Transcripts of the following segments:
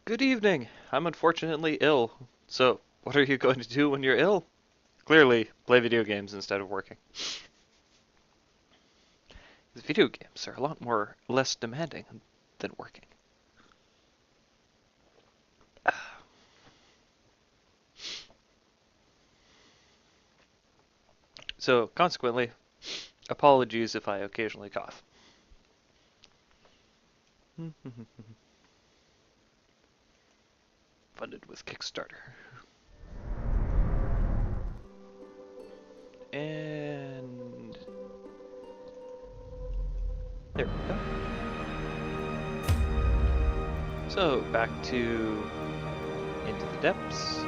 Good evening. I'm unfortunately ill. So, what are you going to do when you're ill? Clearly, play video games instead of working. Because video games are a lot more less demanding than working. So, consequently, apologies if I occasionally cough. Funded with Kickstarter. And there we go. So, back to Into the Depths.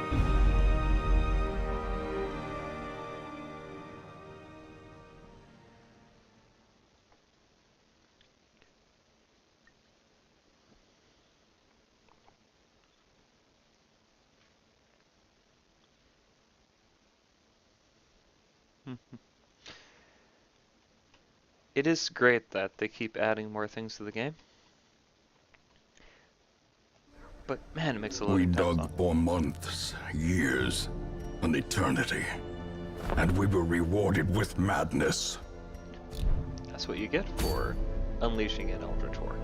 It is great that they keep adding more things to the game. But man, it makes the We loading times dug long. for months, years, an eternity. And we were rewarded with madness. That's what you get for unleashing an Eldritch War.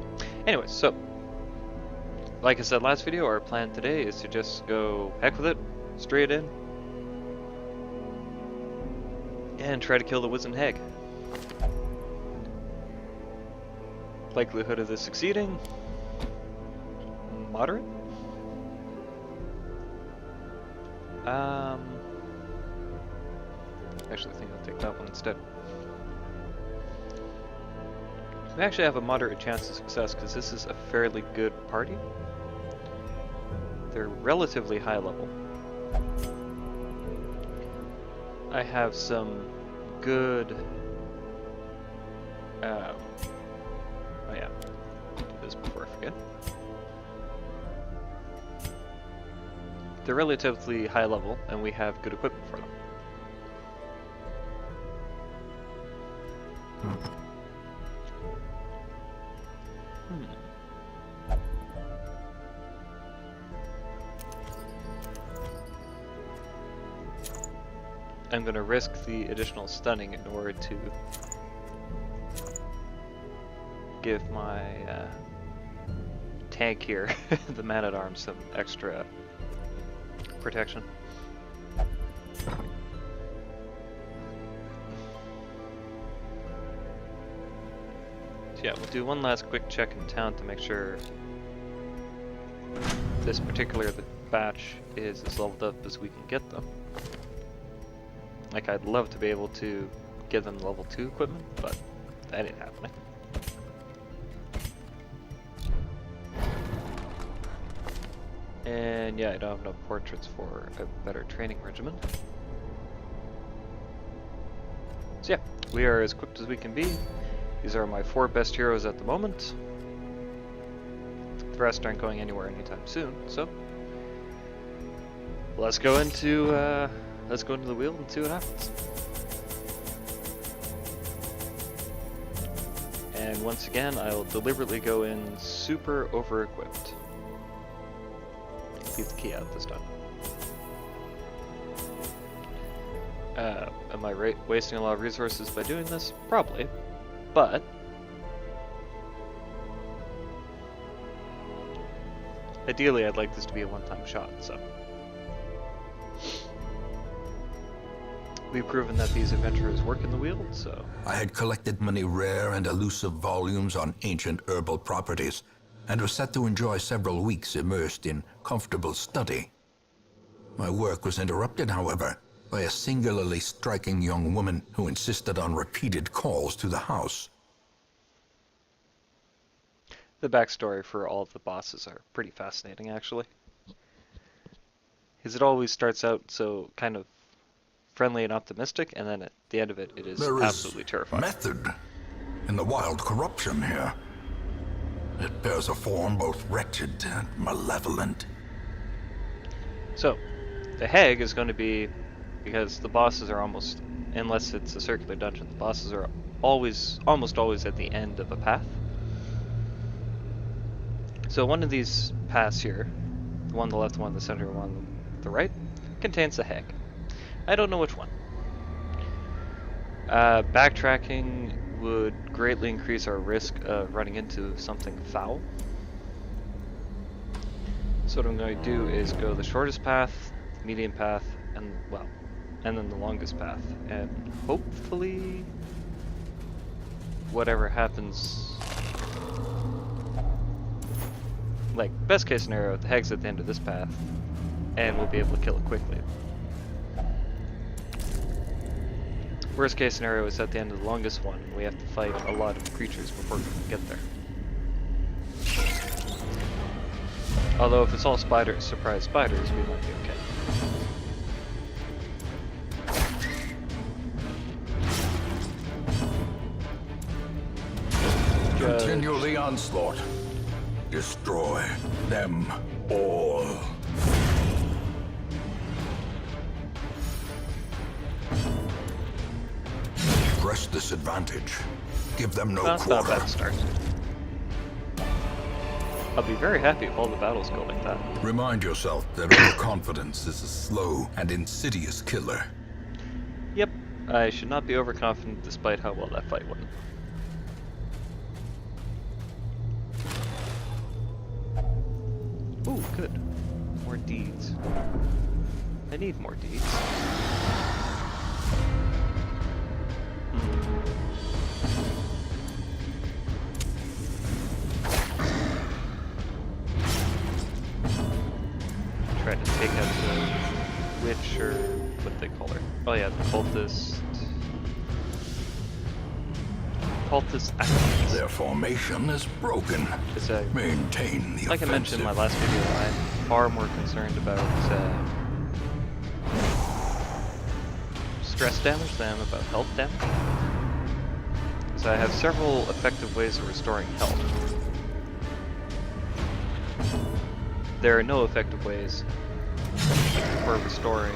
Anyways, so, like I said last video, our plan today is to just go heck with it, straight in, and try to kill the Wizened Hag. Likelihood of this succeeding? Moderate? Actually, I think I'll take that one instead. We actually have a moderate chance of success because this is a fairly good party. They're relatively high level. I have some good... oh yeah, do this before I forget. They're relatively high level, and we have good equipment for them. I'm going to risk the additional stunning in order to give my tank here, the man-at-arms, some extra protection. So yeah, we'll do one last quick check in town to make sure this particular batch is as leveled up as we can get them. Like, I'd love to be able to give them level 2 equipment, but that ain't happening. And yeah, I don't have enough portraits for a better training regimen. So yeah, we are as equipped as we can be. These are my 4 best heroes at the moment. The rest aren't going anywhere anytime soon, so let's go into the wheel and see what happens. And once again, I'll deliberately go in super over-equipped. Leave the key out this time. Am I wasting a lot of resources by doing this? Probably, but ideally I'd like this to be a one-time shot, so. We've proven that these adventurers work in the wheel, so. I had collected many rare and elusive volumes on ancient herbal properties, and was set to enjoy several weeks immersed in comfortable study. My work was interrupted, however, by a singularly striking young woman who insisted on repeated calls to the house. The backstory for all of the bosses are pretty fascinating, actually. Because it always starts out so kind of friendly and optimistic, and then at the end of it, it is absolutely terrifying. Method in the wild corruption here. It bears a form both wretched and malevolent. So, the Hag is going to be, because the bosses are almost, unless it's a circular dungeon, the bosses are almost always at the end of a path. So one of these paths here the one on the left, the one in the center, the one on the right, contains the hag. I don't know which one. Backtracking would greatly increase our risk of running into something foul. So what I'm going to do is go the shortest path, the medium path, and then the longest path. And hopefully, whatever happens, like best case scenario, the hag's at the end of this path, and we'll be able to kill it quickly. Worst case scenario is at the end of the longest one, and we have to fight a lot of creatures before we can get there. Although if it's all surprise spiders, we might be okay. Continue the onslaught. Destroy them all. Press this advantage. Give them no That's not a quarter. bad start. I'll be very happy if all the battles go like that. Remind yourself that overconfidence is a slow and insidious killer. Yep, I should not be overconfident despite how well that fight went. Ooh, good. More deeds. I need more deeds. Try to take out the witch, or what they call her. Oh yeah, the cultist. Cultist activities. Their formation is broken. Maintain the Like I mentioned in my last video, I'm far more concerned about stress damage than I am about health damage. So I have several effective ways of restoring health. There are no effective ways for restoring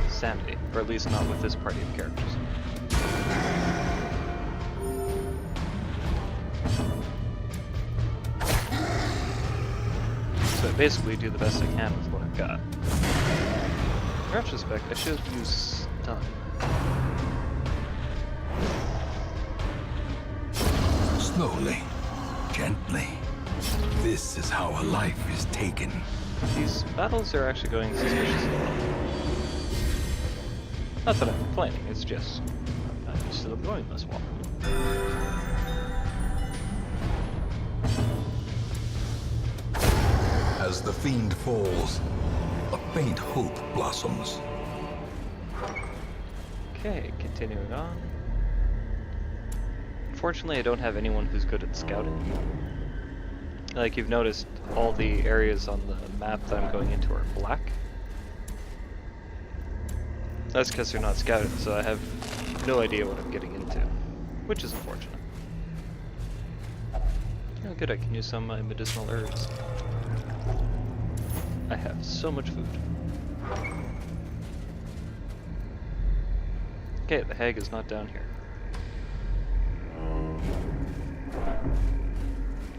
sanity, or at least not with this party of characters. So I basically do the best I can with what I've got. In retrospect, I should have used stun. Slowly, gently. This is how a life is taken. These battles are actually going suspiciously well. Not that I'm complaining, it's just I'm not used to them going this well. As the fiend falls, a faint hope blossoms. Okay, continuing on. Unfortunately, I don't have anyone who's good at scouting. Like you've noticed, all the areas on the map that I'm going into are black. That's because they're not scouted, so I have no idea what I'm getting into, which is unfortunate. Oh good, I can use some of my medicinal herbs. I have so much food. Okay, the hag is not down here.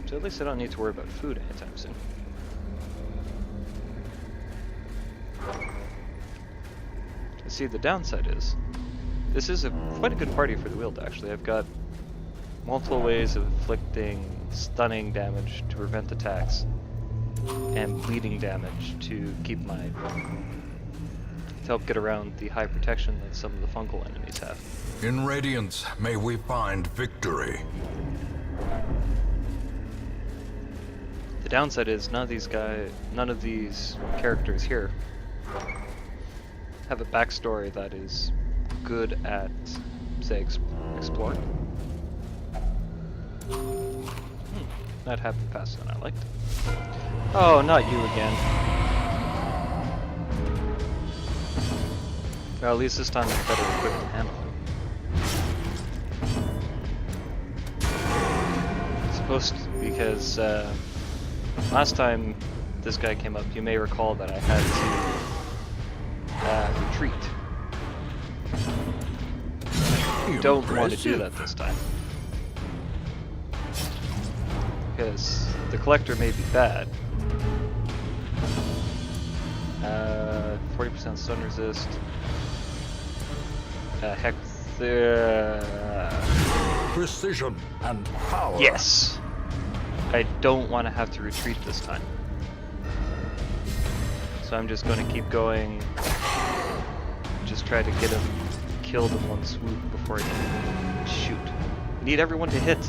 So at least I don't need to worry about food anytime soon. See, the downside is, this is quite a good party for the wield actually. I've got multiple ways of inflicting stunning damage to prevent attacks, and bleeding damage to keep to help get around the high protection that some of the fungal enemies have. In Radiance, may we find victory. The downside is none of these characters here have a backstory that is good at, say, exploring. That happened faster than I liked. Oh, not you again. Well, at least this time I'm better equipped to handle it. Supposed to, because last time this guy came up, you may recall that I had to retreat. I don't want to do that this time. Because the collector may be bad, 50% stun resist. Heck. Precision and power. Yes! I don't want to have to retreat this time. So I'm just going to keep going. Just try to get him killed in one swoop before he can shoot. Need everyone to hit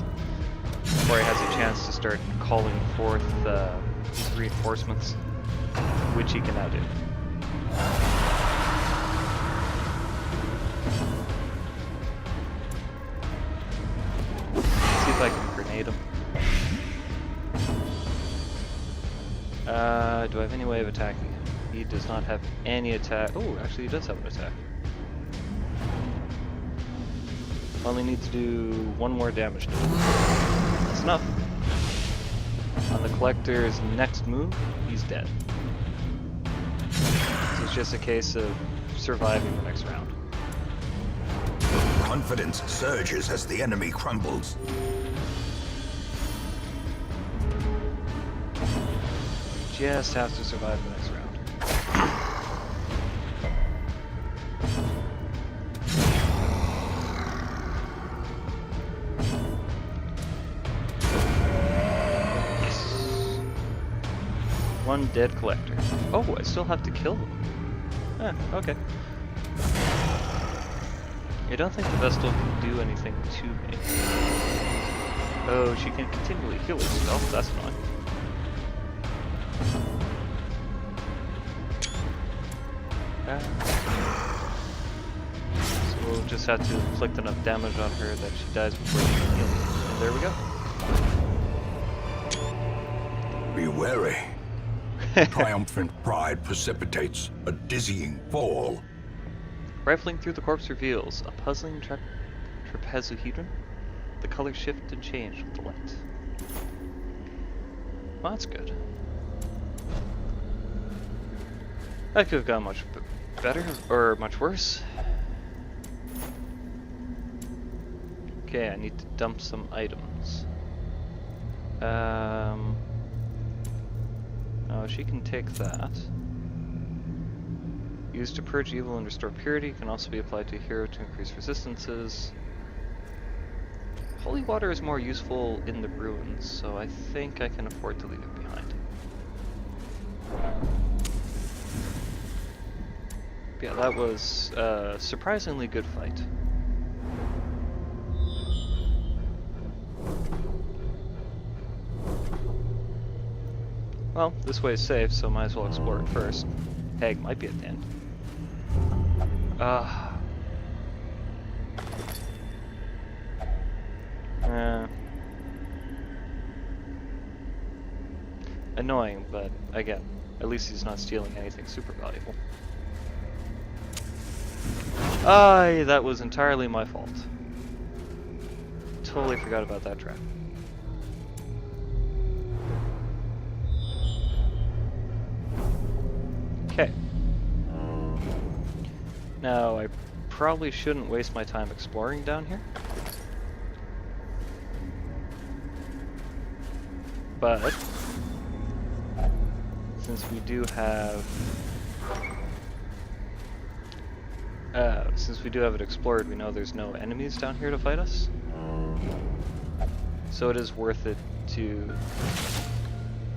before he has a chance to start calling forth his reinforcements, which he can now do. See if I can grenade him. Do I have any way of attacking him? He does not have any attack. Oh, actually he does have an attack. Only need to do 1 more damage to him. That's enough. On the Collector's next move, he's dead. So it's just a case of surviving the next round. Confidence surges as the enemy crumbles. Just have to survive the next round. Yes. 1 dead Collector. Oh, I still have to kill them. Okay. I don't think the Vestal can do anything to me. Oh, she can continually heal herself. That's annoying. So we'll just have to inflict enough damage on her that she dies before she can heal. And there we go. Be wary. Triumphant pride precipitates a dizzying fall. Rifling through the corpse reveals a puzzling trapezohedron. The colors shift and change with the light. Well, that's good. That could have gone much better, or much worse. Okay, I need to dump some items. Oh, she can take that. Used to purge evil and restore purity, can also be applied to a hero to increase resistances. Holy water is more useful in the ruins, so I think I can afford to leave it behind. Yeah, that was a surprisingly good fight. Well, this way is safe, so might as well explore it first. Hag might be at the end. Annoying, but again, at least he's not stealing anything super valuable. That was entirely my fault. Totally forgot about that trap. Okay. Now, I probably shouldn't waste my time exploring down here. But since we do have it explored, we know there's no enemies down here to fight us. So it is worth it to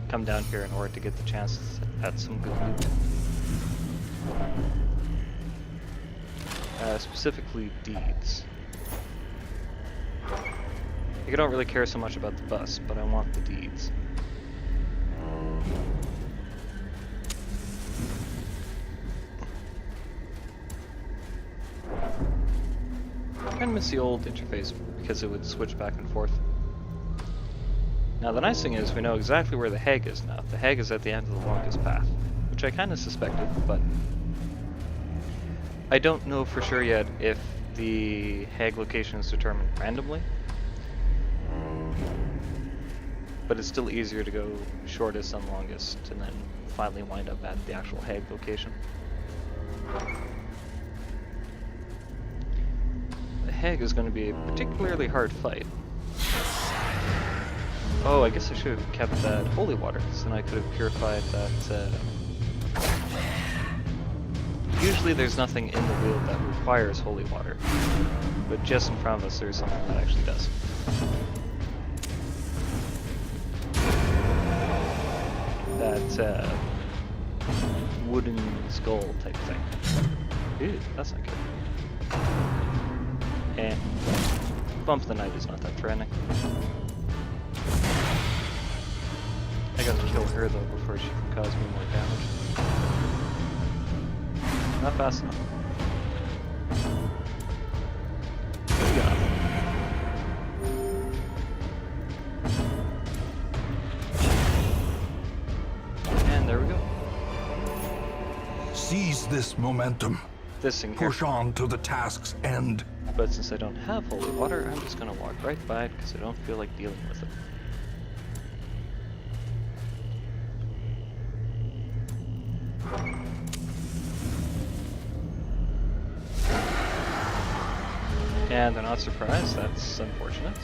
come down here in order to get the chance at some good loot. Specifically deeds. I don't really care so much about the bus, but I want the deeds. I kind of miss the old interface because it would switch back and forth. Now the nice thing is we know exactly where the Hag is now. The Hag is at the end of the longest path, which I kind of suspected, but I don't know for sure yet if the Hag location is determined randomly. But it's still easier to go shortest and longest and then finally wind up at the actual Hag location. The Hag is going to be a particularly hard fight. Oh, I guess I should have kept that holy water, so then I could have purified that Usually there's nothing in the Weald that requires holy water, but just in front of us there's something that actually does. That wooden skull type thing. Ew, that's not good. And Bump the Knight is not that threatening. I gotta kill her though before she can cause me more damage. Not fast enough. Yeah. And there we go. Seize this momentum. This thing here. Push on to the task's end. But since I don't have holy water, I'm just gonna walk right by it because I don't feel like dealing with it. And they're not surprised, that's unfortunate.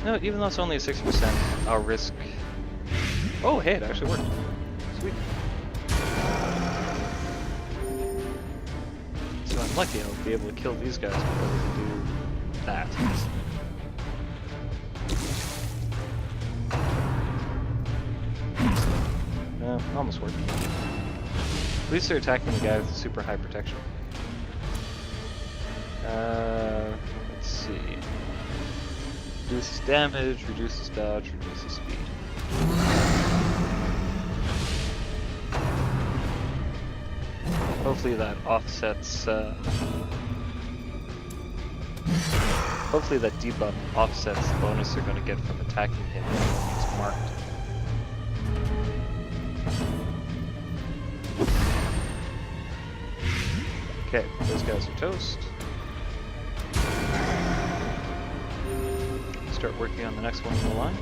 No, even though it's only a 60%, I'll risk... Oh, hey, it actually worked. Sweet. So I'm lucky I'll be able to kill these guys before we can do that. Almost worked. At least they're attacking the guy with super high protection. Let's see. Reduces damage, reduces dodge, reduces speed. Hopefully that offsets, hopefully that debuff offsets the bonus they're going to get from attacking him when he's marked. Okay, those guys are toast. Start working on the next one in the line.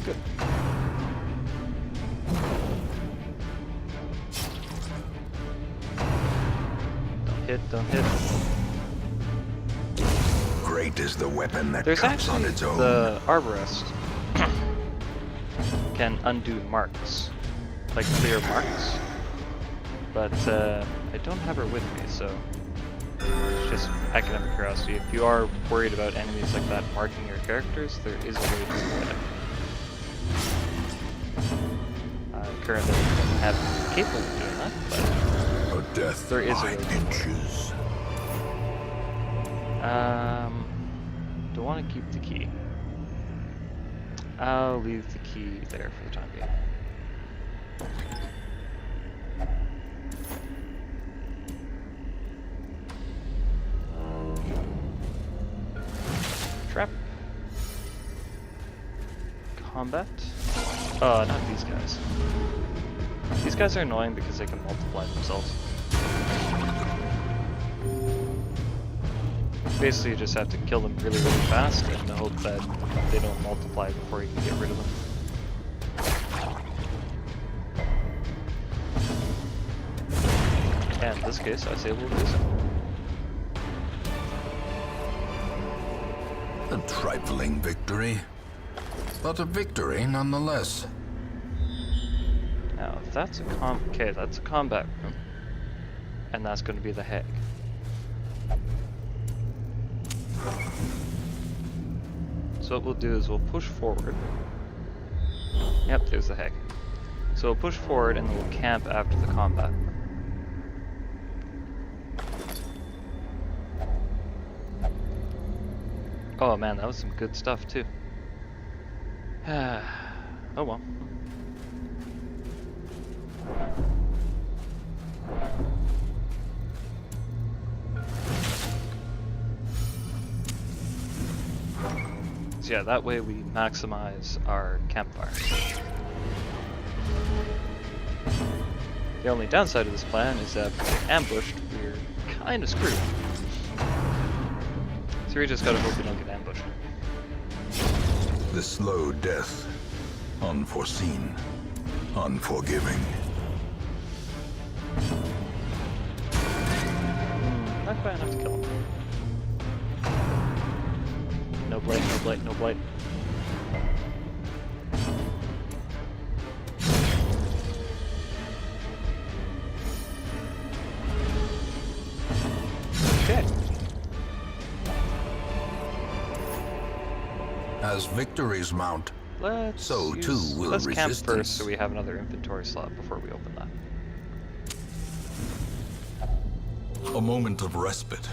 Good. Don't hit. Great is the weapon that There's cuts on actually its own. the Arborist can undo marks, like clear marks, but I don't have her with me, so it's just academic curiosity. If you are worried about enemies like that marking your characters, there is a way to do that. I currently don't have it capable of doing that, but A death there is a by way to do it. inches. Don't want to keep the key. I'll leave the key there for the time being. Trap. Combat. Not these guys. These guys are annoying because they can multiply themselves. Basically, you just have to kill them really, really fast and hope that they don't multiply before you can get rid of them. And in this case, I was able to do so. A trifling victory, but a victory nonetheless. Now, if that's a that's a combat room, and that's going to be the Hag. So what we'll do is we'll push forward. Yep, there's the Hag. So we'll push forward and then we'll camp after the combat room. Oh man, that was some good stuff too. Oh well. So yeah, that way we maximize our campfire. The only downside of this plan is that if we get ambushed, we're kind of screwed. So we just gotta hope we don't get ambushed. The slow death, unforeseen, unforgiving. Not quite enough to kill him. No blade, no blight, no blight. Okay. As victories mount, Let's so too will let's camp resistance. first so we have another inventory slot before we open that. A moment of respite.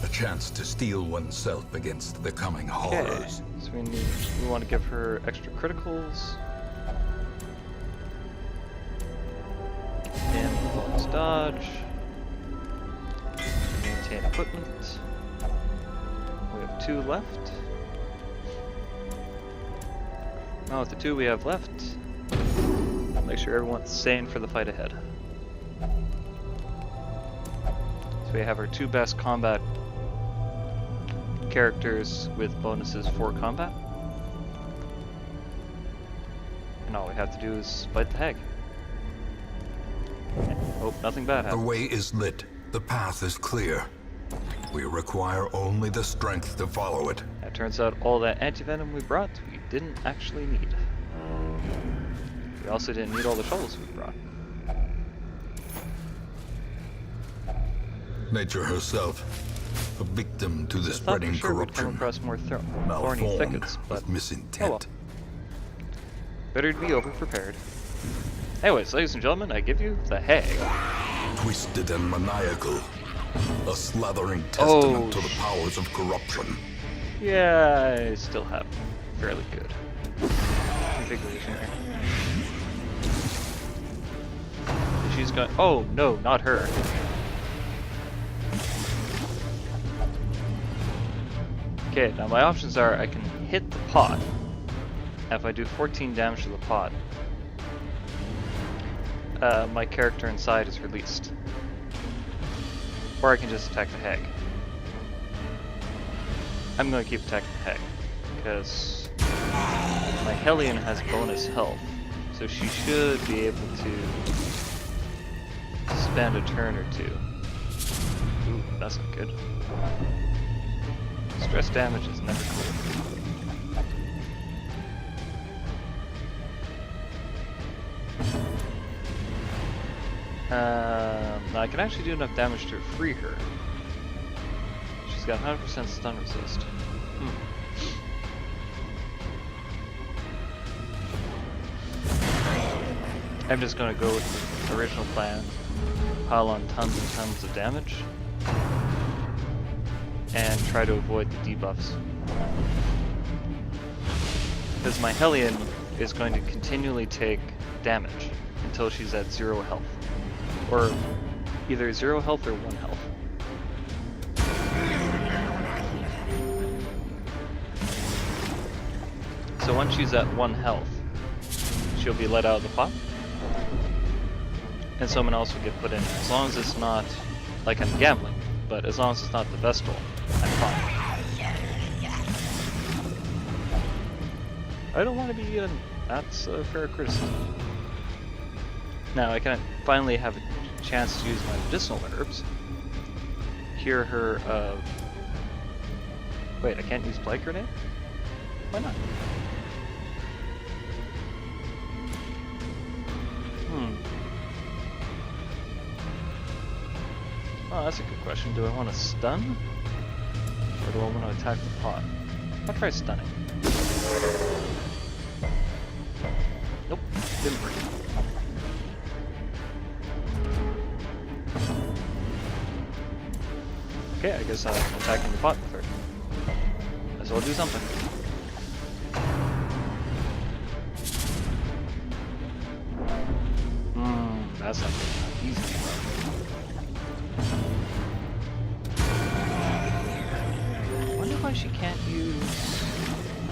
A chance to steel oneself against the coming horrors. So we want to give her extra criticals. And bonus dodge. Maintain equipment. We have 2 left. Now with the 2 we have left, make sure everyone's sane for the fight ahead. So we have our 2 best combat characters with bonuses for combat. And all we have to do is fight the hag. Oh, nothing bad The happened. way is lit. The path is clear. We require only the strength to follow it. It turns out all that anti-venom we brought, we didn't actually need. We also didn't need all the shovels we brought. Nature herself, a victim to the I thought spreading for sure we'd come corruption, across more thorny malformed thickets, but with misintent. oh well. Better to be over-prepared. Anyways, ladies and gentlemen, I give you the hag. Twisted and maniacal, a slathering testament to the powers of corruption. Yeah, I still have fairly good configuration here. She's got. Oh no, not her. Okay, now my options are I can hit the pot. If I do 14 damage to the pot, my character inside is released. Or I can just attack the hag. I'm going to keep attacking the hag, because my Hellion has bonus health, so she should be able to spend a turn or 2. Ooh, that's not good. Stress damage is never cool. Now I can actually do enough damage to free her. She's got 100% stun resist. I'm just gonna go with the original plan, pile on tons and tons of damage, and try to avoid the debuffs. Because my Hellion is going to continually take damage until she's at 0 health. Or either 0 health or 1 health. So once she's at 1 health, she'll be let out of the pot. And someone else will get put in. As long as it's not like I'm gambling, but as long as it's not the Vestal, I'm fine. I don't want to be in. That's a fair criticism. Now I can finally have a chance to use my medicinal herbs. Cure her of... Wait, I can't use Plague Grenade? Why not? Oh, that's a good question. Do I want to stun? Or do I want to attack the pot? I'll try stunning. Nope, didn't work. Okay, I guess I'm attacking the pot with her. Might as well do something. That's not good. Easy. I wonder why she can't use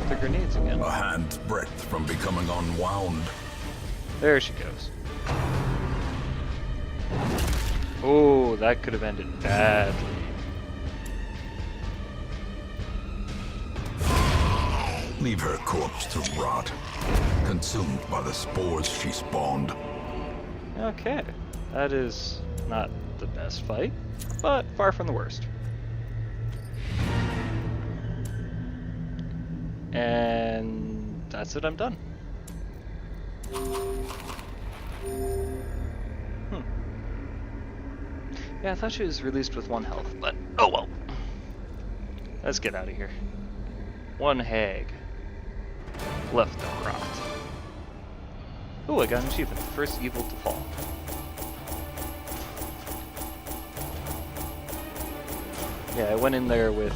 the grenades again. A hand's breadth from becoming unwound. There she goes. Oh, that could have ended badly. Leave her corpse to rot, consumed by the spores she spawned. Okay, that is not the best fight, but far from the worst. that's it, I'm done. Yeah, I thought she was released with 1 health, but oh well. Let's get out of here. 1 hag. Left to rot. Ooh, I got an achievement. First evil to fall. Yeah, I went in there with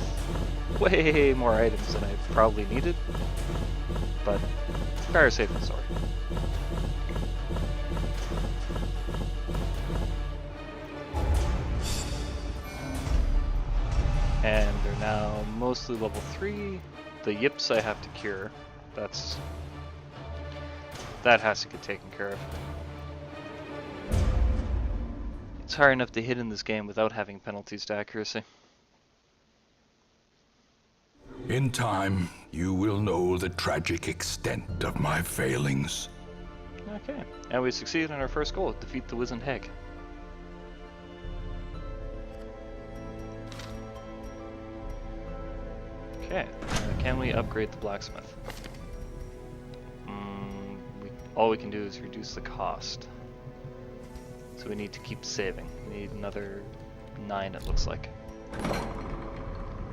way more items than I probably needed, but better safe than sorry. And they're now mostly level 3. The yips I have to cure. That has to get taken care of. It's hard enough to hit in this game without having penalties to accuracy. In time, you will know the tragic extent of my failings. Okay, and we succeeded in our first goal, defeat the wizened hag. Okay, can we upgrade the blacksmith? All we can do is reduce the cost. So we need to keep saving. We need another 9, it looks like.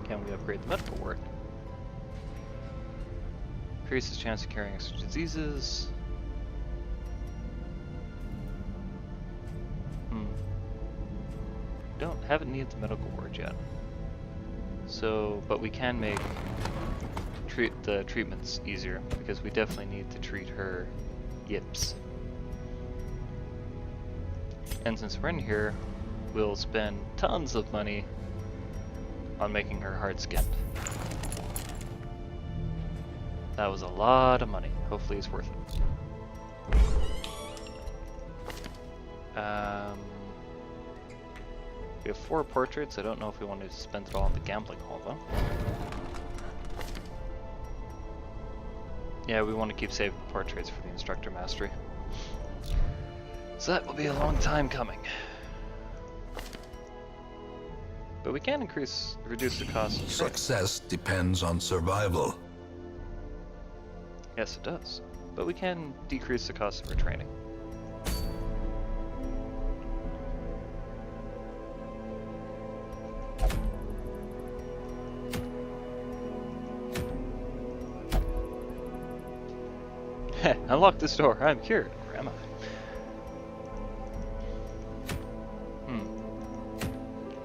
Can we upgrade the medical ward? Increases chance of carrying extra diseases. Haven't needed the medical ward yet. So, but we can make the treatments easier, because we definitely need to treat her yips. And since we're in here, we'll spend tons of money on making her hard-skinned. That was a lot of money. Hopefully it's worth it. We have 4 portraits. I don't know if we wanted to spend it all on the gambling hall, though. Yeah, we want to keep saving the portraits for the instructor mastery. So that will be a long time coming. But we can reduce the cost of training. Success depends on survival. Yes, it does. But we can decrease the cost of our training. Unlock this door. I'm cured. Or am I?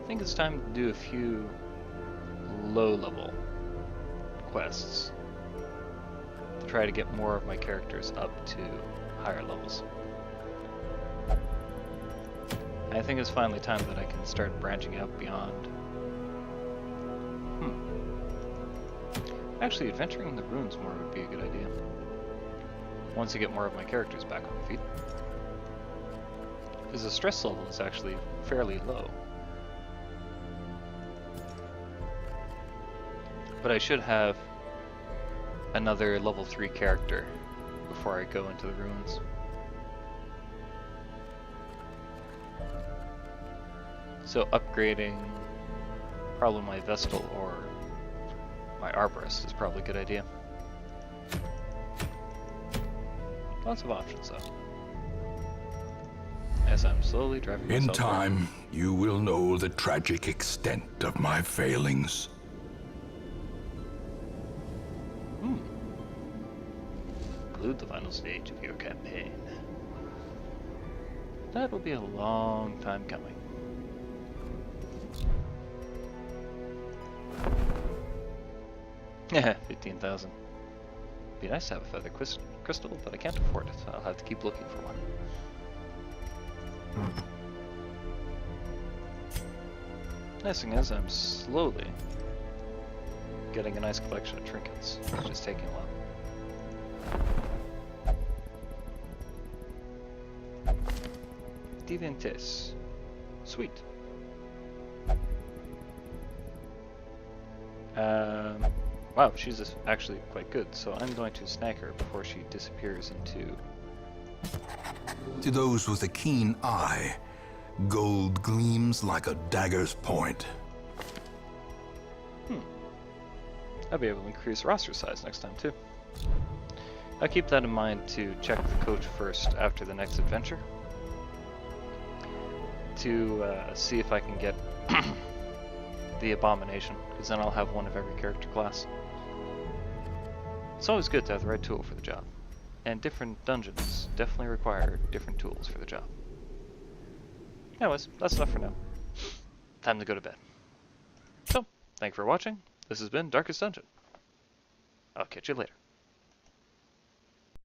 I think it's time to do a few low-level quests to try to get more of my characters up to higher levels. I think it's finally time that I can start branching out beyond. Actually, adventuring in the ruins more would be a good idea. Once I get more of my characters back on feet. Because the stress level is actually fairly low. But I should have another level 3 character before I go into the ruins. So upgrading probably my Vestal or my Arborist is probably a good idea. Lots of options, though. As I'm slowly driving myself In time, you will know the tragic extent of my failings. Conclude the final stage of your campaign. That will be a long time coming. Yeah, 15,000. Be nice to have a feather crystal, but I can't afford it, so I'll have to keep looking for one. Nice thing is, I'm slowly getting a nice collection of trinkets. It's just taking a while. Divintes. Sweet. Wow, she's actually quite good, so I'm going to snag her before she disappears into... To those with a keen eye, gold gleams like a dagger's point. I'll be able to increase roster size next time, too. I'll keep that in mind to check the coach first after the next adventure. To see if I can get the Abomination, because then I'll have one of every character class. It's always good to have the right tool for the job. And different dungeons definitely require different tools for the job. Anyways, that's enough for now. Time to go to bed. So, thank you for watching. This has been Darkest Dungeon. I'll catch you later.